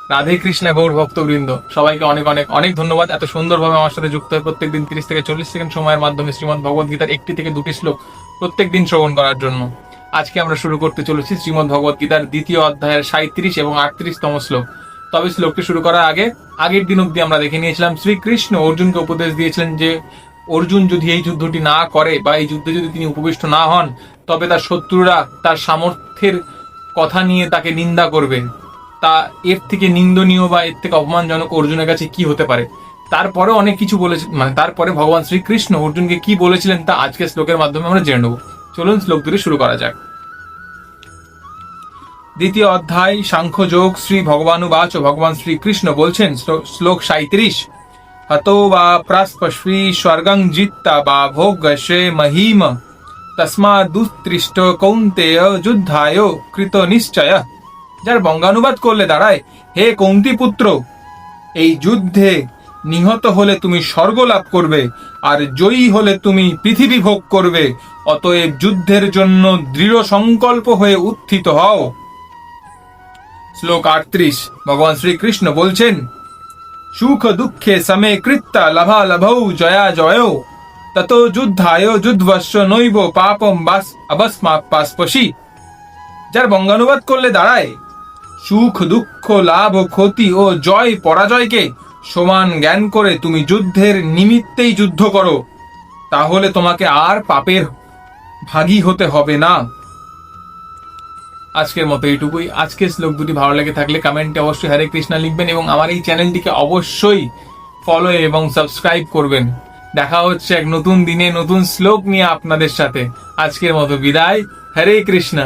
রাধে কৃষ্ণ গৌর ভক্তবৃন্দ, সবাইকে অনেক অনেক অনেক ধন্যবাদ এত সুন্দরভাবে আমার সাথে যুক্ত হয়ে প্রত্যেকদিন 30 থেকে 40 সেকেন্ড সময়ের মাধ্যমে শ্রীমদ্ ভগবদ গীতার 1 থেকে 2টি শ্লোক প্রত্যেকদিন শ্রবণ করার জন্য। আজকে আমরা শুরু করতে চলেছি শ্রীমদ্ ভগবদ গীতার 2য় অধ্যায়ের 37 এবং 38তম শ্লোক। তবে শ্লোকটি শুরু করার আগে আগের দিন অব্দি আমরা দেখে নিয়েছিলাম শ্রীকৃষ্ণ অর্জুনকে উপদেশ দিয়েছিলেন যে অর্জুন যদি এই যুদ্ধটি না করে বা এই যুদ্ধে যদি তিনি উপবিষ্ট না হন, তবে তার শত্রুরা তার সামর্থ্যের কথা নিয়ে তাকে নিন্দা করবে। তা এর থেকে নিন্দনীয় বা এর থেকে অপমানজনক অর্জুনের কাছে কি হতে পারে। তারপরে অনেক কিছু বলেছে, তারপরে ভগবান শ্রীকৃষ্ণ অর্জুনকে কি বলেছিলেন তা আজকের শ্লোকের মাধ্যমে আমরা জেনে নেব। চলুন শ্লোক দুটি শুরু করা যাক। 2য় অধ্যায় সাংখ্যযোগ। শ্রী ভগবানুবাচ, ভগবান শ্রীকৃষ্ণ বলছেন, শ্লোক 37, হতো বা প্রাস্পশ্রী স্বর্গং জিত্তা বা ভোগশে মহিম তস্মাদুত্তৃষ্ট কৌন্তেয় যুদ্ধায় কৃত নিশ্চয়। যার বঙ্গানুবাদ করলে দাঁড়ায়, হে কৌন্তি পুত্র, এই যুদ্ধে নিহত হলে তুমি স্বর্গ লাভ করবে, আর জয়ী হলে তুমি পৃথিবী ভোগ করবে। অতএব যুদ্ধের জন্য দৃঢ় সংকল্প হয়ে উত্থিত হও। শ্লোক 38, ভগবান শ্রীকৃষ্ণ বলছেন, সুখ দুঃখে সমে কৃত্তা লাভা লাভৌ জয়া জয়ৌ তত যুদ্ধায় যুদ্ধবশ্য নৈব পাপম বাস অবস্মা পাস্পসি। যার বঙ্গানুবাদ করলে দাঁড়ায়, সুখ দুঃখ লাভ ও ক্ষতি ও জয় পরাজয়কে সমান জ্ঞান করে তুমি যুদ্ধের নিমিত্তেই যুদ্ধ করো, তাহলে তোমাকে আর পাপের ভাগী হতে হবে না। আজকের মতো এইটুকুই। আজকের শ্লোক দুটি ভালো লেগে থাকলে কমেন্টে অবশ্যই হরে কৃষ্ণা লিখবেন এবং আমার এই চ্যানেলটিকে অবশ্যই ফলো এবং সাবস্ক্রাইব করবেন। দেখা হচ্ছে এক নতুন দিনে নতুন শ্লোক নিয়ে আপনাদের সাথে। আজকের মতো বিদায়। হরে কৃষ্ণা।